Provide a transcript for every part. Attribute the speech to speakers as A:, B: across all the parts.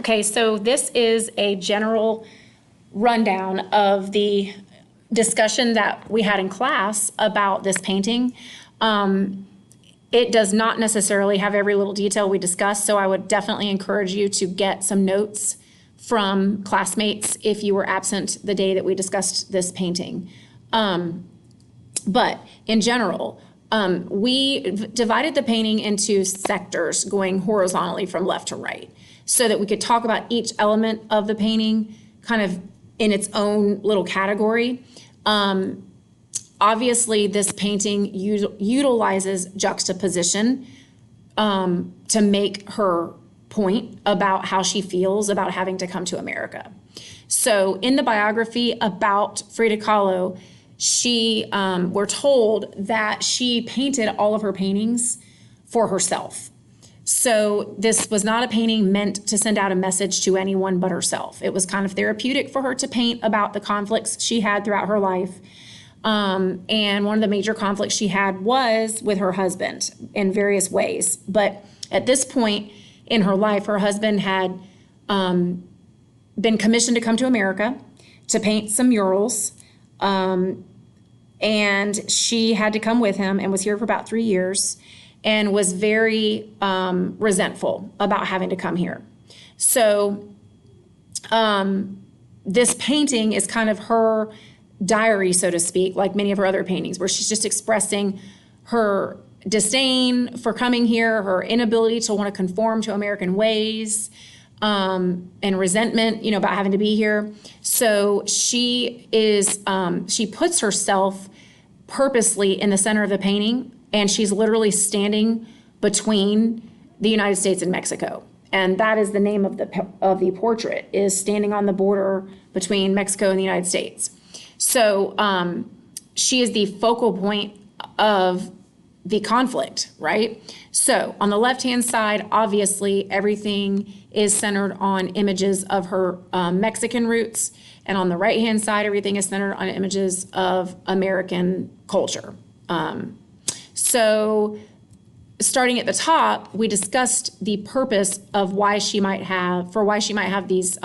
A: Okay, so this is a general rundown of the discussion that we had in class about this painting. It does not necessarily have every little detail we discussed, so I would definitely encourage you to get some notes from classmates if you were absent the day that we discussed this painting. But in general, we divided the painting into sectors going horizontally from left to right so that we could talk about each element of the painting kind of in its own little category. Obviously, this painting utilizes juxtaposition to make her point about how she feels about having to come to America. So in the biography about Frida Kahlo, we're told that she painted all of her paintings for herself. So this was not a painting meant to send out a message to anyone but herself. It was kind of therapeutic for her to paint about the conflicts she had throughout her life. And one of the major conflicts she had was with her husband in various ways. But at this point in her life, her husband had been commissioned to come to America to paint some murals. And she had to come with him and was here for about 3 years and was very resentful about having to come here. So this painting is kind of her diary, so to speak, like many of her other paintings, where she's just expressing her disdain for coming here, her inability to want to conform to American ways, and resentment, about having to be here. So she puts herself purposely in the center of the painting, and she's literally standing between the United States and Mexico. And that is the name of the portrait, is standing on the border between Mexico and the United States. So she is the focal point of the conflict, right? So on the left-hand side, obviously, everything is centered on images of her Mexican roots. And on the right-hand side, everything is centered on images of American culture. So starting at the top, we discussed the purpose of why she might have these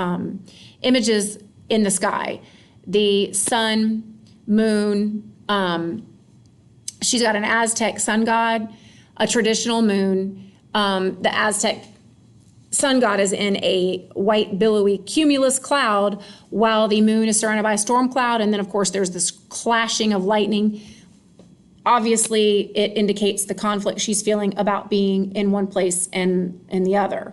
A: images in the sky. The sun, moon, she's got an Aztec sun god, a traditional moon. The Aztec sun god is in a white, billowy cumulus cloud, while the moon is surrounded by a storm cloud. And then, of course, there's this clashing of lightning. Obviously, it indicates the conflict she's feeling about being in one place and in the other,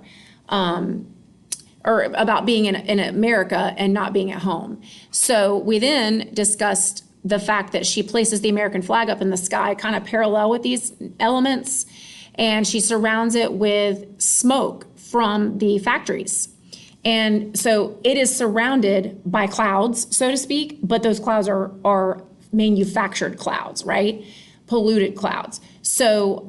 A: or about being in America and not being at home. So we then discussed the fact that she places the American flag up in the sky, kind of parallel with these elements, and she surrounds it with smoke from the factories. And so it is surrounded by clouds, so to speak, but those clouds are manufactured clouds, right? Polluted clouds. So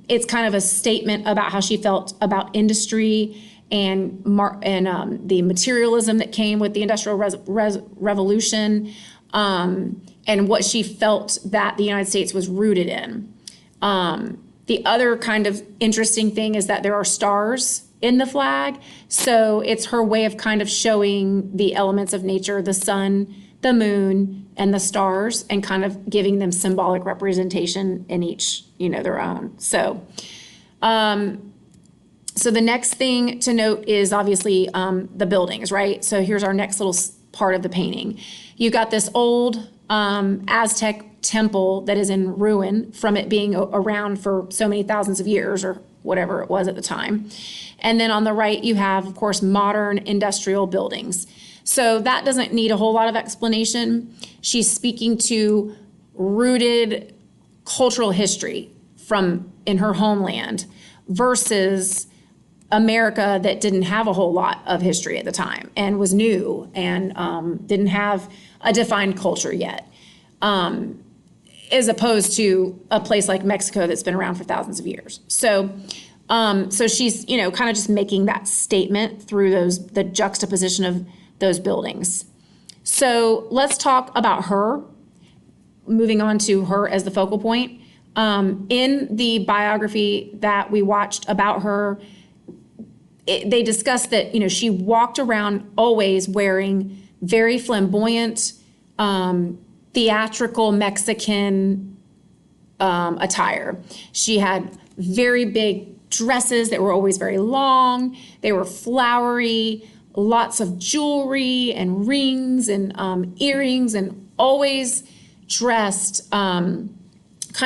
A: it's kind of a statement about how she felt about industry and the materialism that came with the Industrial Revolution, and what she felt that the United States was rooted in. The other kind of interesting thing is that there are stars in the flag. So it's her way of kind of showing the elements of nature, the sun, the moon, and the stars, and kind of giving them symbolic representation in each, their own. So the next thing to note is obviously the buildings, right? So here's our next little part of the painting. You got this old Aztec temple that is in ruin from it being around for so many thousands of years, or whatever it was at the time. And then on the right, you have, of course, modern industrial buildings. So that doesn't need a whole lot of explanation. She's speaking to rooted cultural history in her homeland versus America that didn't have a whole lot of history at the time and was new and didn't have a defined culture yet, as opposed to a place like Mexico that's been around for thousands of years. So she's, kind of just making that statement through the juxtaposition of those buildings. So let's talk about her, moving on to her as the focal point. In the biography that we watched about her, they discussed that, she walked around always wearing very flamboyant, theatrical Mexican attire. She had very big dresses that were always very long. They were flowery, lots of jewelry and rings and earrings, and always dressed kind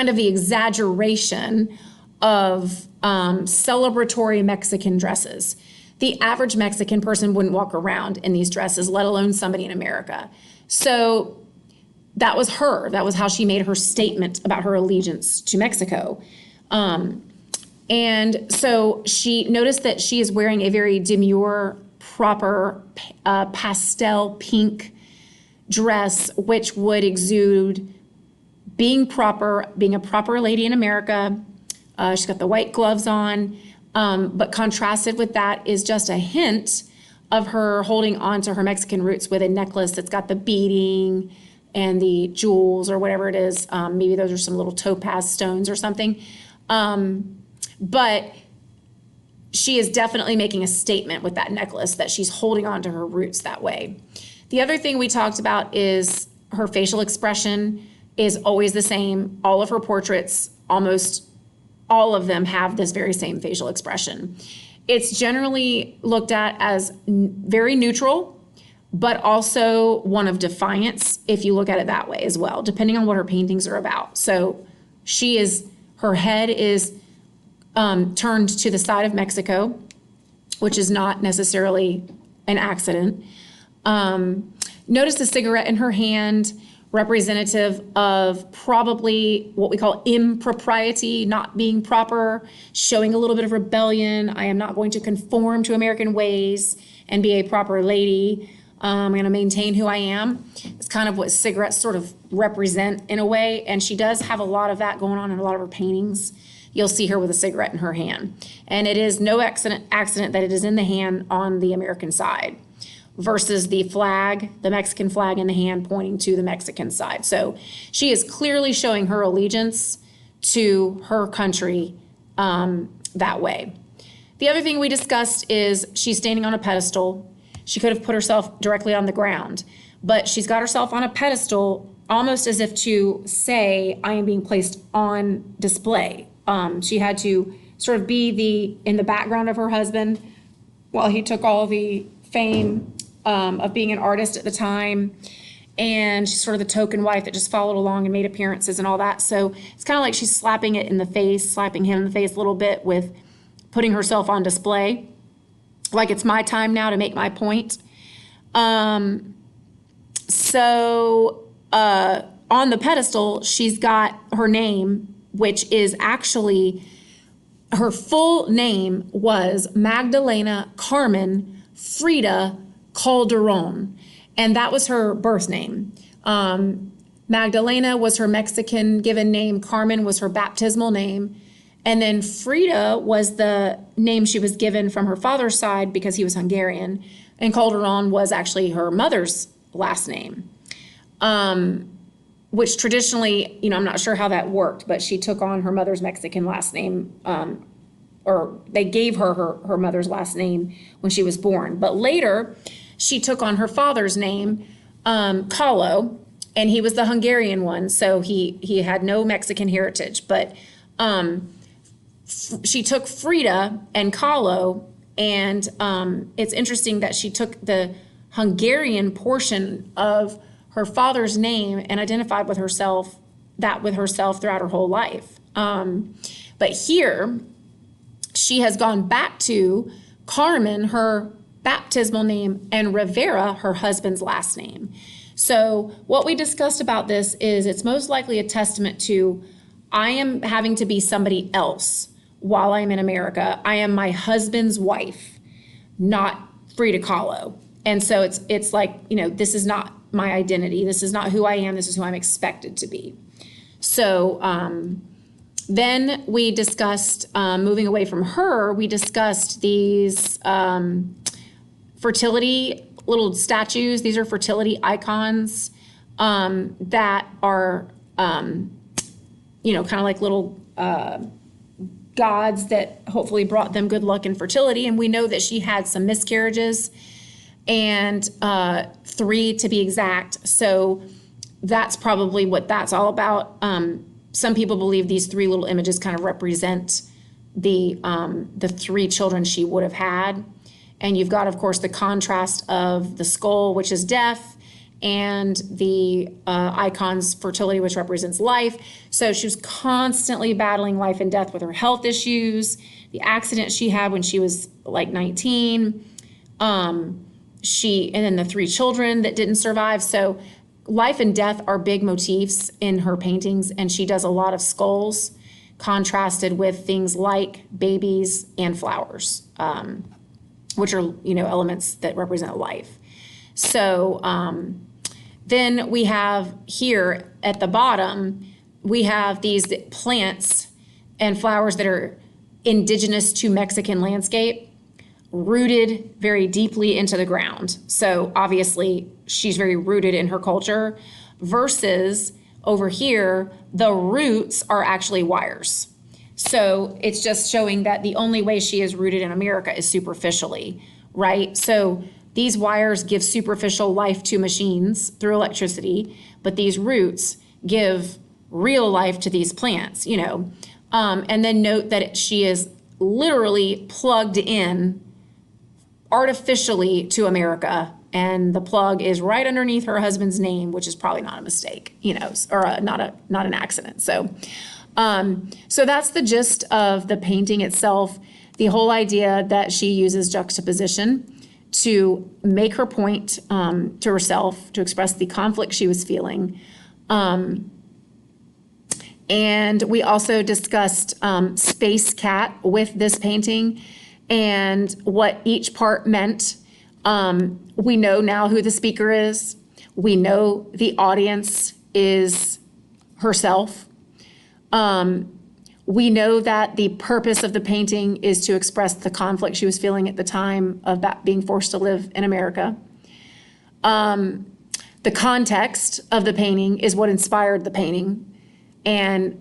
A: of the exaggeration of celebratory Mexican dresses. The average Mexican person wouldn't walk around in these dresses, let alone somebody in America. So that was her. That was how she made her statement about her allegiance to Mexico. And so she noticed that she is wearing a very demure, proper pastel pink dress, which would exude being proper, being a proper lady in America. She's got the white gloves on, but contrasted with that is just a hint of her holding on to her Mexican roots with a necklace that's got the beading and the jewels or whatever it is. Maybe those are some little topaz stones or something. But she is definitely making a statement with that necklace that she's holding on to her roots that way. The other thing we talked about is her facial expression is always the same. All of her portraits, almost all of them, have this very same facial expression. It's generally looked at as very neutral, but also one of defiance, if you look at it that way as well, depending on what her paintings are about. So her head is turned to the side of Mexico, which is not necessarily an accident. Notice the cigarette in her hand, representative of probably what we call impropriety, not being proper, showing a little bit of rebellion. I am not going to conform to American ways and be a proper lady. I'm going to maintain who I am. It's kind of what cigarettes sort of represent in a way. And she does have a lot of that going on in a lot of her paintings. You'll see her with a cigarette in her hand. And it is no accident that it is in the hand on the American side versus the flag, the Mexican flag in the hand pointing to the Mexican side. So she is clearly showing her allegiance to her country that way. The other thing we discussed is she's standing on a pedestal. She could have put herself directly on the ground, but she's got herself on a pedestal almost as if to say, I am being placed on display. She had to sort of be in the background of her husband while he took all the fame of being an artist at the time. And she's sort of the token wife that just followed along and made appearances and all that. So it's kind of like she's slapping him in the face a little bit with putting herself on display. Like it's my time now to make my point. So on the pedestal, she's got her name, which is actually, her full name was Magdalena Carmen Frida Calderon, and that was her birth name. Magdalena was her Mexican given name, Carmen was her baptismal name, and then Frida was the name she was given from her father's side because he was Hungarian, and Calderon was actually her mother's last name. Which traditionally, I'm not sure how that worked, but she took on her mother's Mexican last name, or they gave her her mother's last name when she was born. But later, she took on her father's name, Kahlo, and he was the Hungarian one, so he had no Mexican heritage. But she took Frida and Kahlo, and it's interesting that she took the Hungarian portion of her father's name and identified with herself throughout her whole life. But here, she has gone back to Carmen, her baptismal name, and Rivera, her husband's last name. So what we discussed about this is it's most likely a testament to, I am having to be somebody else while I'm in America. I am my husband's wife, not Frida Kahlo. And so it's like, this is not my identity. This is not who I am. This is who I'm expected to be. So then we discussed, moving away from her, we discussed these fertility little statues. These are fertility icons that are, kind of like little gods that hopefully brought them good luck and fertility. And we know that she had some miscarriages, and 3 to be exact. So that's probably what that's all about. Some people believe these 3 little images kind of represent the 3 children she would have had. And you've got, of course, the contrast of the skull, which is death, and the icon's fertility, which represents life. So she was constantly battling life and death with her health issues, the accident she had when she was like 19, and then the 3 children that didn't survive. So life and death are big motifs in her paintings, and she does a lot of skulls contrasted with things like babies and flowers, which are, elements that represent life. So then we have here at the bottom, we have these plants and flowers that are indigenous to Mexican landscape, rooted very deeply into the ground. So obviously she's very rooted in her culture, versus over here, the roots are actually wires. So it's just showing that the only way she is rooted in America is superficially, right? So these wires give superficial life to machines through electricity, but these roots give real life to these plants, And then note that she is literally plugged in artificially to America, and the plug is right underneath her husband's name, which is probably not a mistake, or not an accident. So that's the gist of the painting itself. The whole idea that she uses juxtaposition to make her point to herself, to express the conflict she was feeling. And we also discussed Space Cat with this painting and what each part meant. We know now who the speaker is. We know the audience is herself. We know that the purpose of the painting is to express the conflict she was feeling at the time of that being forced to live in America. The context of the painting is what inspired the painting, and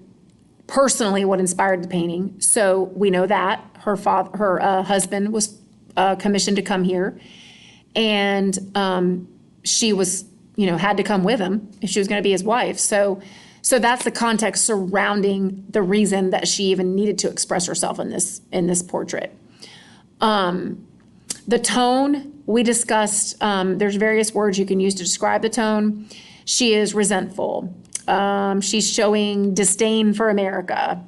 A: personally what inspired the painting. So we know that her husband was commissioned to come here, and she was, had to come with him if she was going to be his wife. So that's the context surrounding the reason that she even needed to express herself in this portrait. The tone we discussed, there's various words you can use to describe the tone. She is resentful. She's showing disdain for America.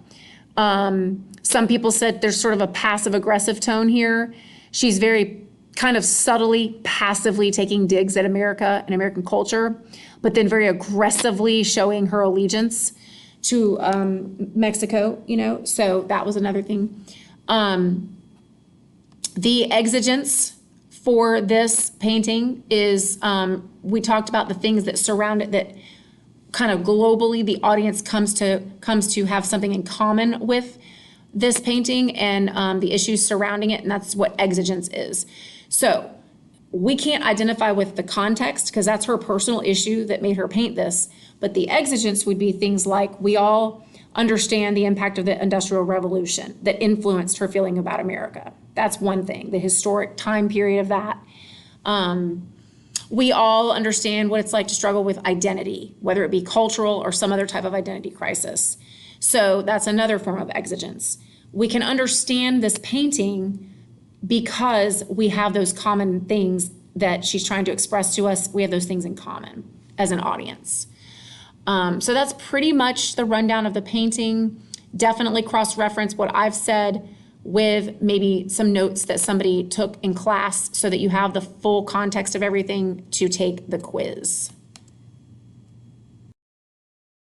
A: Some people said there's sort of a passive aggressive tone here. She's very kind of subtly, passively taking digs at America and American culture, but then very aggressively showing her allegiance to Mexico, so that was another thing. The exigence for this painting is, we talked about the things that surround it, that kind of globally the audience comes to have something in common with this painting, and the issues surrounding it, and that's what exigence is. So we can't identify with the context because that's her personal issue that made her paint this, but the exigence would be things like, we all understand the impact of the Industrial Revolution that influenced her feeling about America. That's one thing, the historic time period of that. We all understand what it's like to struggle with identity, whether it be cultural or some other type of identity crisis. So that's another form of exigence. We can understand this painting because we have those common things that she's trying to express to us. We have those things in common as an audience. So that's pretty much the rundown of the painting. Definitely cross-reference what I've said with maybe some notes that somebody took in class so that you have the full context of everything to take the quiz.